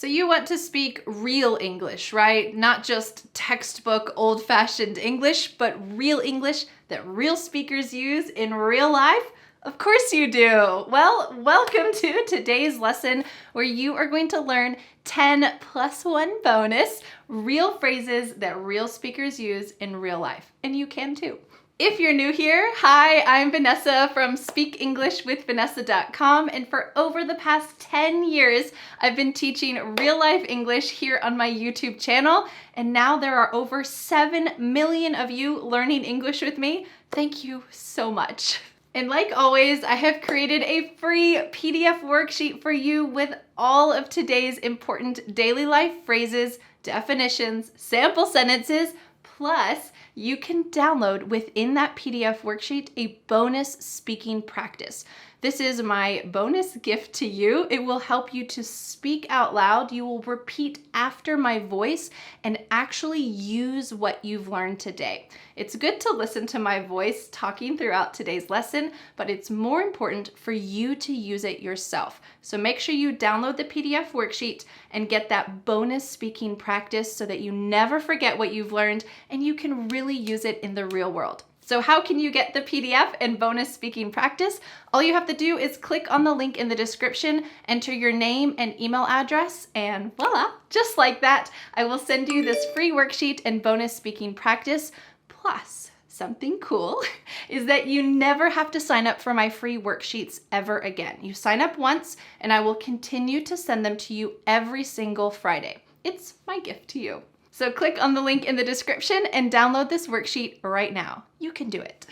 So you want to speak real English, right? Not just textbook old-fashioned English, but real English that real speakers use in real life? Of course you do. Well, welcome to today's lesson where you are going to learn 10 plus 1 bonus real phrases that real speakers use in real life. And you can too. If you're new here, hi, I'm Vanessa from speakenglishwithvanessa.com, and for over the past 10 years, I've been teaching real life English here on my YouTube channel, and now there are over 7 million of you learning English with me. Thank you so much. And like always, I have created a free PDF worksheet for you with all of today's important daily life phrases, definitions, sample sentences, plus you can download within that PDF worksheet a bonus speaking practice. This is my bonus gift to you. It will help you to speak out loud. You will repeat after my voice and actually use what you've learned today. It's good to listen to my voice talking throughout today's lesson, but it's more important for you to use it yourself. So make sure you download the PDF worksheet and get that bonus speaking practice so that you never forget what you've learned and you can really use it in the real world. So how can you get the PDF and bonus speaking practice? All you have to do is click on the link in the description, enter your name and email address, and voila, just like that, I will send you this free worksheet and bonus speaking practice. Plus, something cool is that you never have to sign up for my free worksheets ever again. You sign up once and I will continue to send them to you every single Friday. It's my gift to you. So click on the link in the description and download this worksheet right now. You can do it.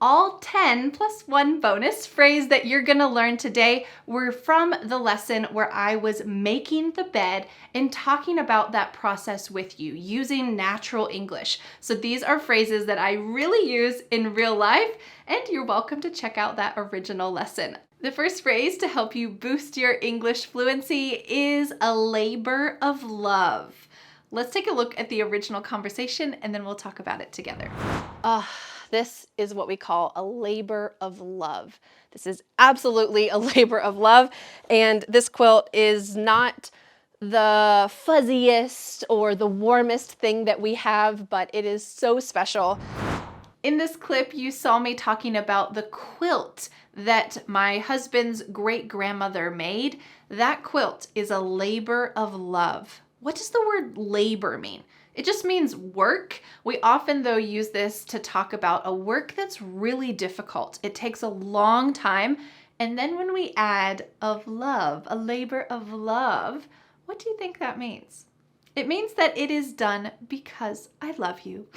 All 10 plus 1 bonus phrase that you're gonna learn today were from the lesson where I was making the bed and talking about that process with you using natural English. So these are phrases that I really use in real life, and you're welcome to check out that original lesson. The first phrase to help you boost your English fluency is a labor of love. Let's take a look at the original conversation and then we'll talk about it together. This is what we call a labor of love. This is absolutely a labor of love, and this quilt is not the fuzziest or the warmest thing that we have, but it is so special. In this clip, you saw me talking about the quilt that my husband's great-grandmother made. That quilt is a labor of love. What does the word labor mean? It just means work. We often, though, use this to talk about a work that's really difficult. It takes a long time. And then when we add of love, a labor of love, what do you think that means? It means that it is done because I love you.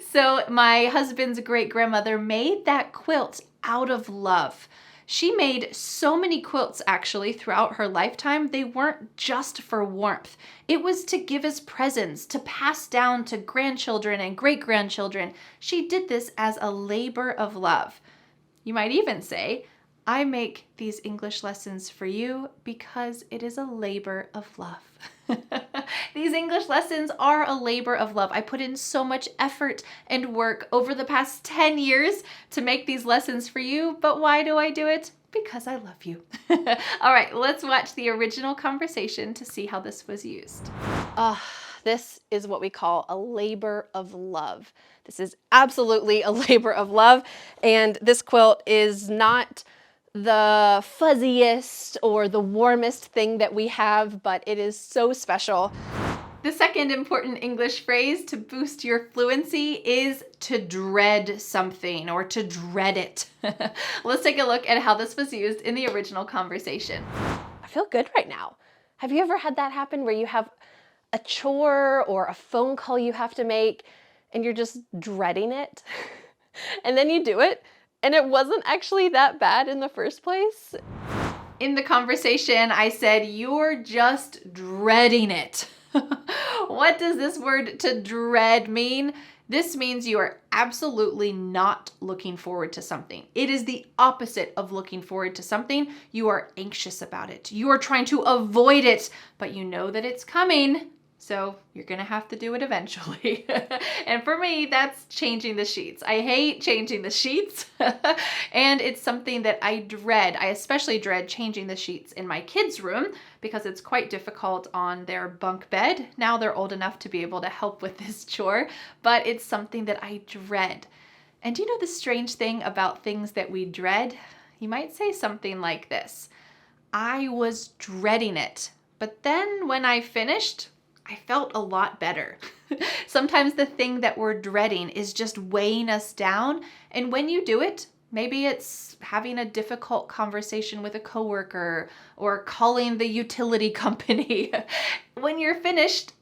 So my husband's great-grandmother made that quilt out of love. She made so many quilts actually throughout her lifetime. They weren't just for warmth. It was to give as presents, to pass down to grandchildren and great-grandchildren. She did this as a labor of love. You might even say, I make these English lessons for you because it is a labor of love. These English lessons are a labor of love. I put in so much effort and work over the past 10 years to make these lessons for you, but why do I do it? Because I love you. All right, let's watch the original conversation to see how this was used. This is what we call a labor of love. This is absolutely a labor of love, and this quilt is not the fuzziest or the warmest thing that we have, but it is so special. The second important English phrase to boost your fluency is to dread something or to dread it. Let's take a look at how this was used in the original conversation. I feel good right now. Have you ever had that happen where you have a chore or a phone call you have to make and you're just dreading it? And then you do it, and it wasn't actually that bad in the first place. In the conversation, I said, you're just dreading it. What does this word to dread mean? This means you are absolutely not looking forward to something. It is the opposite of looking forward to something. You are anxious about it. You are trying to avoid it, but you know that it's coming. So you're gonna have to do it eventually. And for me, that's changing the sheets. I hate changing the sheets. And it's something that I dread. I especially dread changing the sheets in my kids' room because it's quite difficult on their bunk bed. Now they're old enough to be able to help with this chore, but it's something that I dread. And do you know the strange thing about things that we dread? You might say something like this: I was dreading it, but then when I finished, I felt a lot better. Sometimes the thing that we're dreading is just weighing us down. And when you do it, maybe it's having a difficult conversation with a coworker or calling the utility company. When you're finished,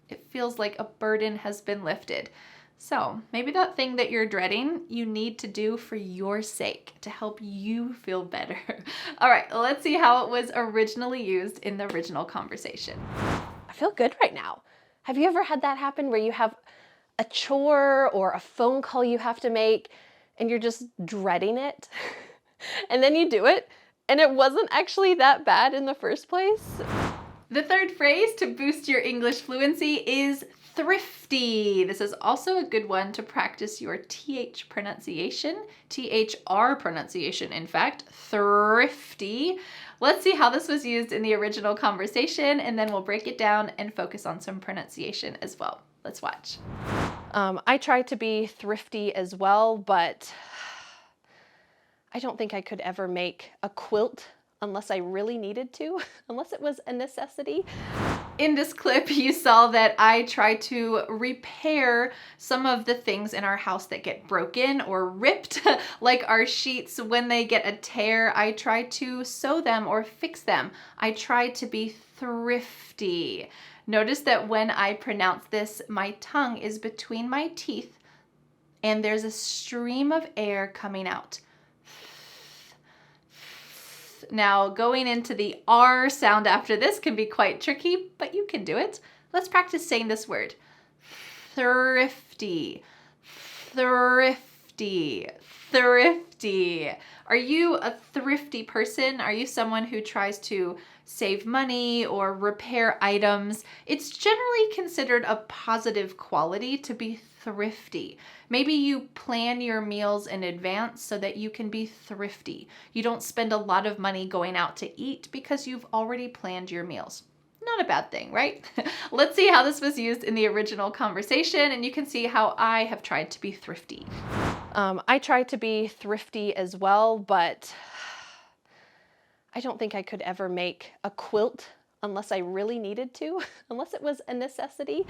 it feels like a burden has been lifted. So maybe that thing that you're dreading, you need to do for your sake to help you feel better. All right, let's see how it was originally used in the original conversation. I feel good right now. Have you ever had that happen where you have a chore or a phone call you have to make and you're just dreading it? And then you do it and it wasn't actually that bad in the first place? The third phrase to boost your English fluency is thrifty. This is also a good one to practice your TH pronunciation, THR pronunciation, in fact, thrifty. Let's see how this was used in the original conversation, and then we'll break it down and focus on some pronunciation as well. Let's watch. I try to be thrifty as well, but I don't think I could ever make a quilt unless I really needed to, unless it was a necessity. In this clip, you saw that I try to repair some of the things in our house that get broken or ripped, like our sheets. When they get a tear, I try to sew them or fix them. I try to be thrifty. Notice that when I pronounce this, my tongue is between my teeth and there's a stream of air coming out. Now, going into the R sound after this can be quite tricky, but you can do it. Let's practice saying this word. Thrifty, thrifty, thrifty. Are you a thrifty person? Are you someone who tries to save money or repair items? It's generally considered a positive quality to be thrifty. Maybe you plan your meals in advance so that you can be thrifty. You don't spend a lot of money going out to eat because you've already planned your meals. Not a bad thing, right? Let's see how this was used in the original conversation, and you can see how I have tried to be thrifty. I try to be thrifty as well, but I don't think I could ever make a quilt unless I really needed to, unless it was a necessity.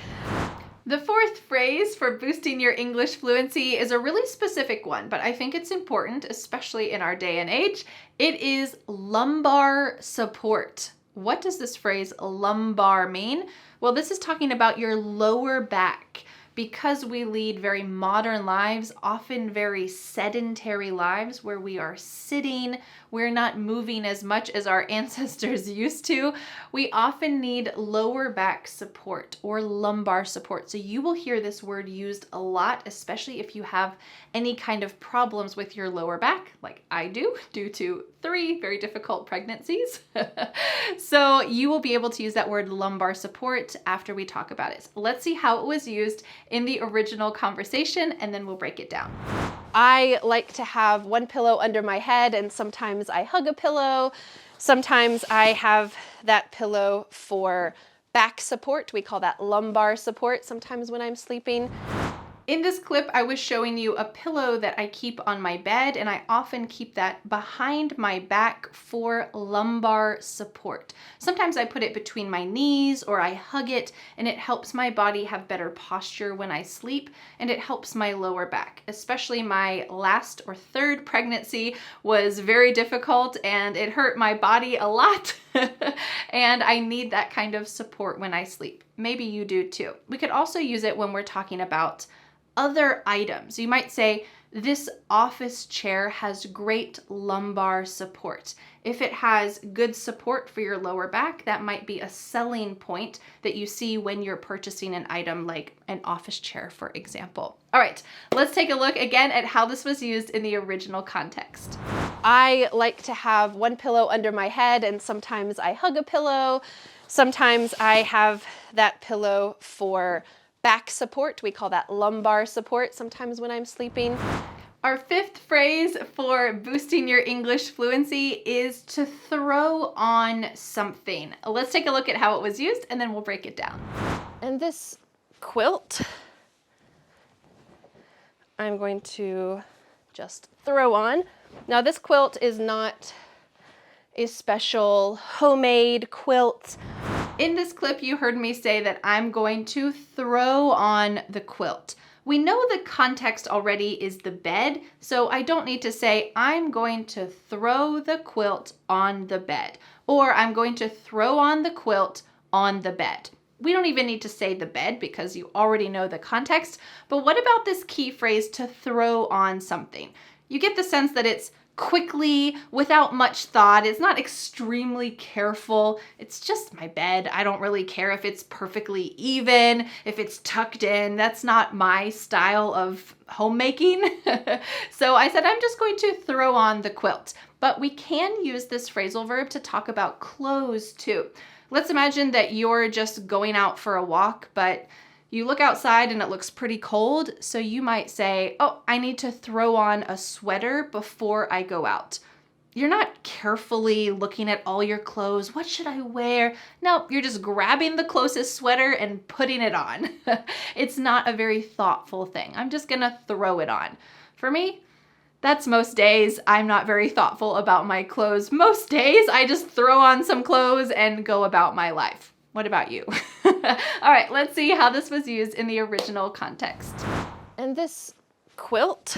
The fourth phrase for boosting your English fluency is a really specific one, but I think it's important, especially in our day and age. It is lumbar support. What does this phrase lumbar mean? Well, this is talking about your lower back. Because we lead very modern lives, often very sedentary lives where we are sitting, we're not moving as much as our ancestors used to, we often need lower back support or lumbar support. So you will hear this word used a lot, especially if you have any kind of problems with your lower back, like I do, due to 3 very difficult pregnancies. So you will be able to use that word lumbar support after we talk about it. Let's see how it was used in the original conversation, and then we'll break it down. I like to have one pillow under my head, and sometimes I hug a pillow. Sometimes I have that pillow for back support. We call that lumbar support sometimes when I'm sleeping. In this clip, I was showing you a pillow that I keep on my bed, and I often keep that behind my back for lumbar support. Sometimes I put it between my knees or I hug it, and it helps my body have better posture when I sleep, and it helps my lower back. Especially my last or 3rd pregnancy was very difficult, and it hurt my body a lot, and I need that kind of support when I sleep. Maybe you do too. We could also use it when we're talking about other items. You might say, this office chair has great lumbar support. If it has good support for your lower back, that might be a selling point that you see when you're purchasing an item like an office chair, for example. All right, let's take a look again at how this was used in the original context. I like to have one pillow under my head, and sometimes I hug a pillow. Sometimes I have that pillow for back support. We call that lumbar support sometimes when I'm sleeping. Our fifth phrase for boosting your English fluency is to throw on something. Let's take a look at how it was used and then we'll break it down. And this quilt, I'm going to just throw on. Now this quilt is not a special homemade quilt. In this clip, you heard me say that I'm going to throw on the quilt. We know the context already is the bed, so I don't need to say, I'm going to throw the quilt on the bed, or I'm going to throw on the quilt on the bed. We don't even need to say the bed because you already know the context, but what about this key phrase, to throw on something? You get the sense that it's quickly, without much thought. It's not extremely careful. It's just my bed. I don't really care if it's perfectly even, if it's tucked in. That's not my style of homemaking. So I said, I'm just going to throw on the quilt. But we can use this phrasal verb to talk about clothes too. Let's imagine that you're just going out for a walk, but you look outside and it looks pretty cold, so you might say, oh, I need to throw on a sweater before I go out. You're not carefully looking at all your clothes. What should I wear? No, you're just grabbing the closest sweater and putting it on. It's not a very thoughtful thing. I'm just gonna throw it on. For me, that's most days. I'm not very thoughtful about my clothes. Most days, I just throw on some clothes and go about my life. What about you? All right, let's see how this was used in the original context. And this quilt,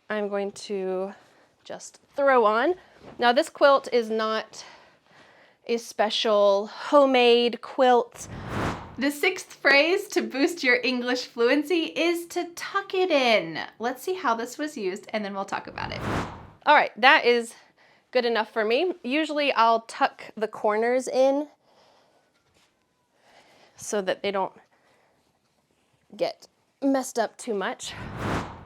I'm going to just throw on. Now this quilt is not a special homemade quilt. The sixth phrase to boost your English fluency is to tuck it in. Let's see how this was used and then we'll talk about it. All right, that is good enough for me. Usually I'll tuck the corners in so that they don't get messed up too much.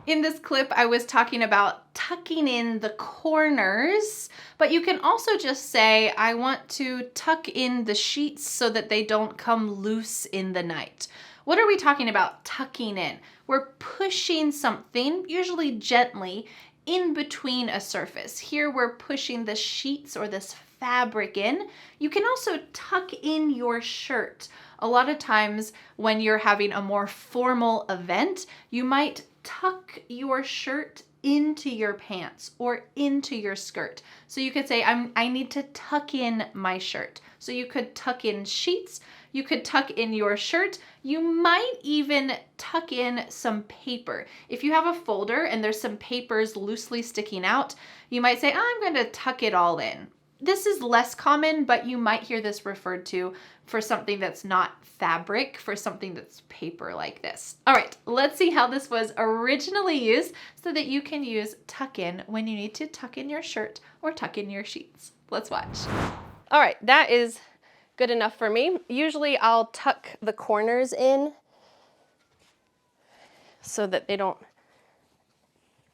In this clip, I was talking about tucking in the corners, but you can also just say, I want to tuck in the sheets so that they don't come loose in the night. What are we talking about tucking in? We're pushing something, usually gently, in between a surface. Here we're pushing the sheets or this fabric in. You can also tuck in your shirt. A lot of times when you're having a more formal event, you might tuck your shirt into your pants or into your skirt. So you could say, I need to tuck in my shirt. So you could tuck in sheets, you could tuck in your shirt, you might even tuck in some paper. If you have a folder and there's some papers loosely sticking out, you might say, I'm going to tuck it all in. This is less common, but you might hear this referred to for something that's not fabric, for something that's paper like this. All right, let's see how this was originally used so that you can use tuck in when you need to tuck in your shirt or tuck in your sheets. Let's watch. All right, that is good enough for me. Usually I'll tuck the corners in so that they don't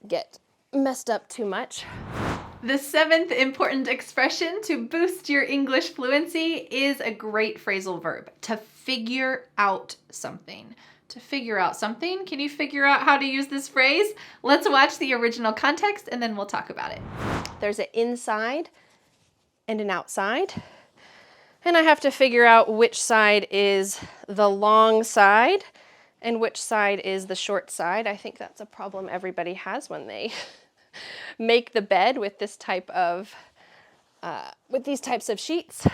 get messed up too much. The seventh important expression to boost your English fluency is a great phrasal verb, to figure out something. To figure out something. Can you figure out how to use this phrase? Let's watch the original context and then we'll talk about it. There's an inside and an outside. And I have to figure out which side is the long side and which side is the short side. I think that's a problem everybody has when they make the bed with this type of with these types of sheets.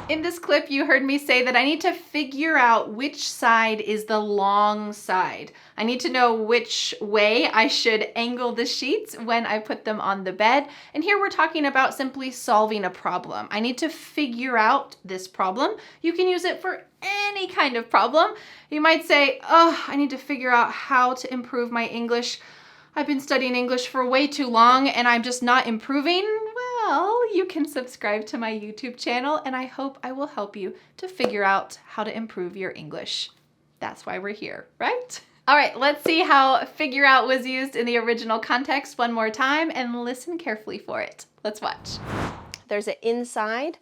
In this clip, you heard me say that I need to figure out which side is the long side. I need to know which way I should angle the sheets when I put them on the bed. And here we're talking about simply solving a problem. I need to figure out this problem. You can use it for any kind of problem. You might say, oh, I need to figure out how to improve my English. I've been studying English for way too long and I'm just not improving. Well, you can subscribe to my YouTube channel and I hope I will help you to figure out how to improve your English. That's why we're here, right? All right, let's see how figure out was used in the original context one more time and listen carefully for it. Let's watch. There's an inside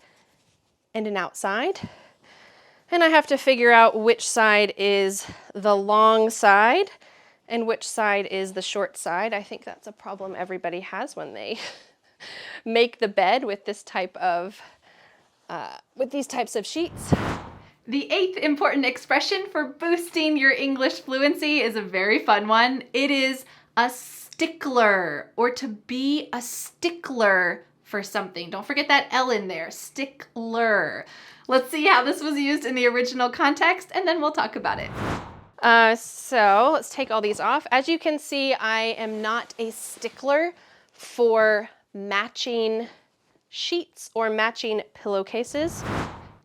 and an outside. And I have to figure out which side is the long side and which side is the short side. I think that's a problem everybody has when they make the bed with this type of, with these types of sheets. The eighth important expression for boosting your English fluency is a very fun one. It is a stickler, or to be a stickler for something. Don't forget that L in there, stickler. Let's see how this was used in the original context, and then we'll talk about it. So let's take all these off. As you can see, I am not a stickler for matching sheets or matching pillowcases.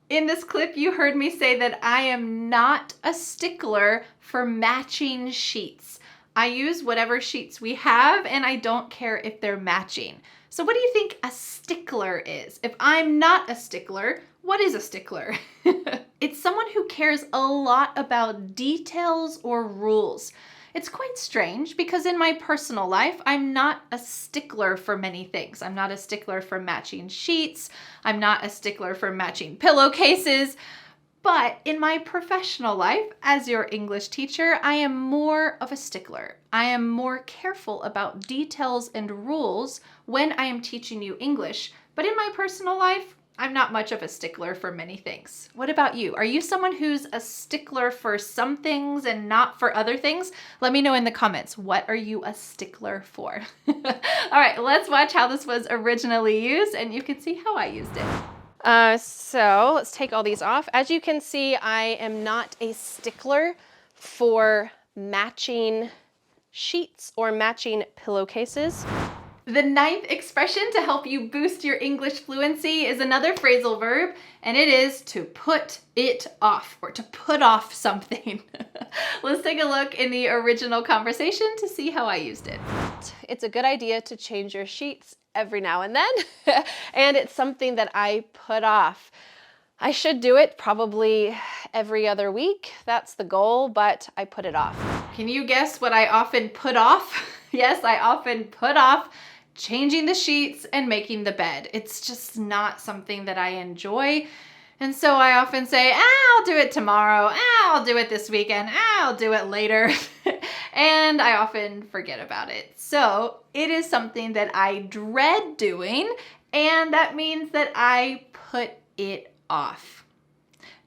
In this clip, you heard me say that I am not a stickler for matching sheets. I use whatever sheets we have, and I don't care if they're matching. So what do you think a stickler is? If I'm not a stickler, what is a stickler? It's someone who cares a lot about details or rules. It's quite strange because in my personal life, I'm not a stickler for many things. I'm not a stickler for matching sheets. I'm not a stickler for matching pillowcases. But in my professional life, as your English teacher, I am more of a stickler. I am more careful about details and rules when I am teaching you English. But in my personal life, I'm not much of a stickler for many things. What about you? Are you someone who's a stickler for some things and not for other things? Let me know in the comments. What are you a stickler for? All right, let's watch how this was originally used, and you can see how I used it. So let's take all these off. As you can see, I am not a stickler for matching sheets or matching pillowcases. The ninth expression to help you boost your English fluency is another phrasal verb, and it is to put it off, or to put off something. Let's take a look in the original conversation to see how I used it. It's a good idea to change your sheets every now and then, and it's something that I put off. I should do it probably every other week. That's the goal, but I put it off. Can you guess what I often put off? Yes, I often put off changing the sheets and making the bed. It's just not something that I enjoy. And so I often say, I'll do it tomorrow. I'll do it this weekend. I'll do it later. And I often forget about it. So it is something that I dread doing, and that means that I put it off.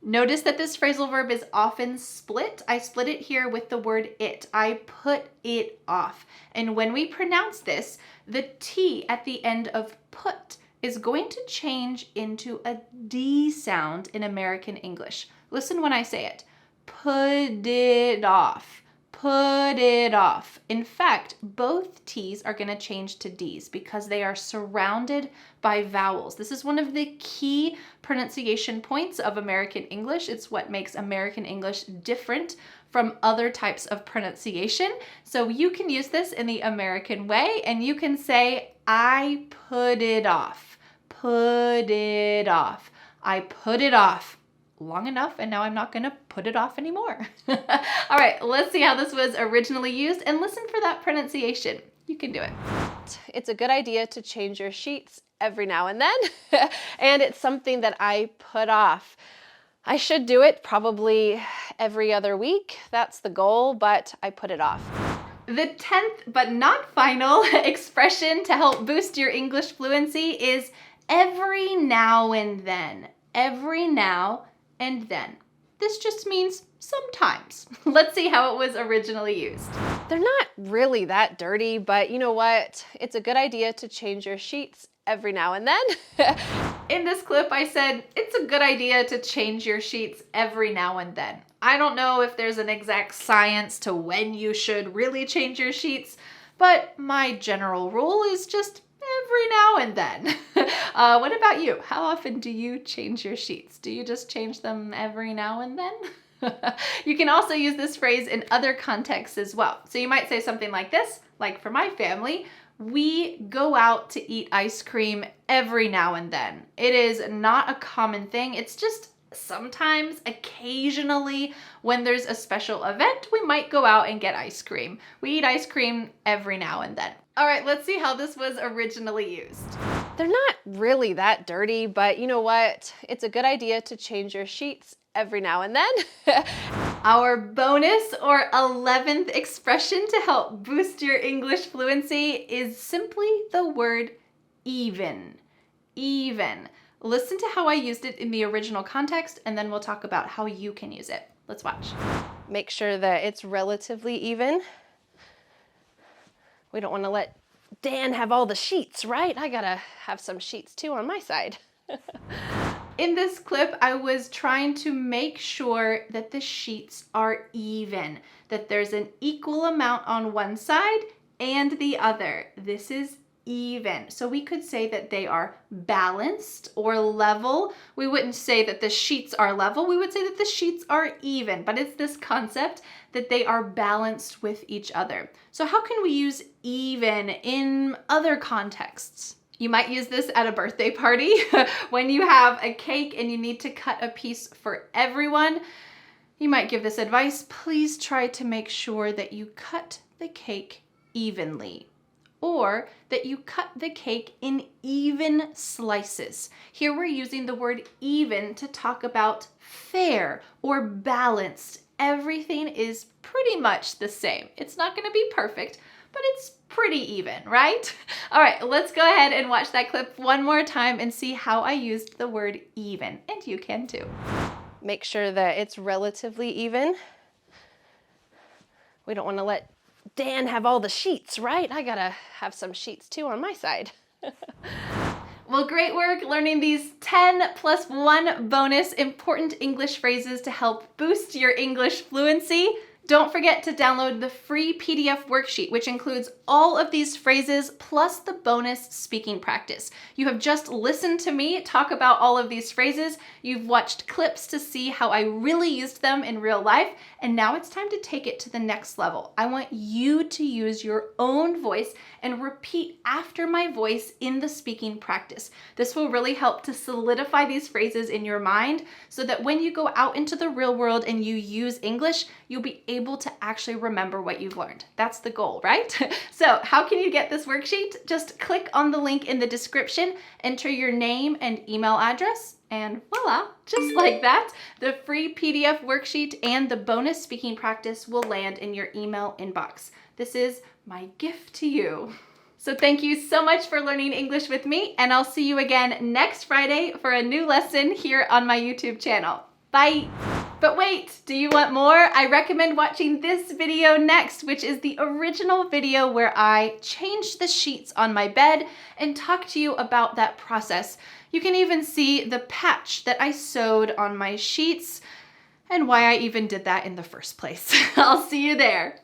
Notice that this phrasal verb is often split. I split it here with the word it. I put it off. And when we pronounce this, the T at the end of put is going to change into a D sound in American English. Listen when I say it. Put it off. Put it off. In fact, both T's are going to change to D's because they are surrounded by vowels. This is one of the key pronunciation points of American English. It's what makes American English different from other types of pronunciation. So you can use this in the American way, and you can say, I put it off. Put it off. I put it off. Long enough, and now I'm not going to put it off anymore. All right, let's see how this was originally used, and listen for that pronunciation. You can do it. It's a good idea to change your sheets every now and then, and it's something that I put off. I should do it probably every other week. That's the goal, but I put it off. The 10th, but not final, expression to help boost your English fluency is every now and then. Every now and then. This just means sometimes. Let's see how it was originally used. They're not really that dirty, but you know what? It's a good idea to change your sheets every now and then. In this clip, I said, it's a good idea to change your sheets every now and then. I don't know if there's an exact science to when you should really change your sheets, but my general rule is just every now and then. What about you? How often do you change your sheets? Do you just change them every now and then? You can also use this phrase in other contexts as well. So you might say something like this, like for my family, we go out to eat ice cream every now and then. It is not a common thing. It's just sometimes, occasionally, when there's a special event, we might go out and get ice cream. We eat ice cream every now and then. All right, let's see how this was originally used. They're not really that dirty, but you know what? It's a good idea to change your sheets every now and then. Our bonus or 11th expression to help boost your English fluency is simply the word even. Even. Listen to how I used it in the original context, and then we'll talk about how you can use it. Let's watch. Make sure that it's relatively even. We don't want to let Dan have all the sheets, right? I gotta have some sheets too on my side. In this clip, I was trying to make sure that the sheets are even, that there's an equal amount on one side and the other. This is even. So we could say that they are balanced or level. We wouldn't say that the sheets are level. We would say that the sheets are even, but it's this concept that they are balanced with each other. So how can we use even in other contexts? You might use this at a birthday party when you have a cake and you need to cut a piece for everyone. You might give this advice: please try to make sure that you cut the cake evenly, or that you cut the cake in even slices. Here we're using the word even to talk about fair or balanced. Everything is pretty much the same. It's not going to be perfect, but it's pretty even, right? All right, let's go ahead and watch that clip one more time and see how I used the word even, and you can too. Make sure that it's relatively even. We don't want to let Dan have all the sheets, right? I gotta have some sheets too on my side. Well, great work learning these 10 plus 1 bonus important English phrases to help boost your English fluency. Don't forget to download the free PDF worksheet, which includes all of these phrases plus the bonus speaking practice. You have just listened to me talk about all of these phrases. You've watched clips to see how I really used them in real life, and now it's time to take it to the next level. I want you to use your own voice and repeat after my voice in the speaking practice. This will really help to solidify these phrases in your mind so that when you go out into the real world and you use English, you'll be able to actually remember what you've learned. That's the goal, right? So how can you get this worksheet? Just click on the link in the description, enter your name and email address, and voila, just like that, the free PDF worksheet and the bonus speaking practice will land in your email inbox. This is my gift to you. So thank you so much for learning English with me, and I'll see you again next Friday for a new lesson here on my YouTube channel. Bye. But wait, do you want more? I recommend watching this video next, which is the original video where I changed the sheets on my bed and talk to you about that process. You can even see the patch that I sewed on my sheets and why I even did that in the first place. I'll see you there.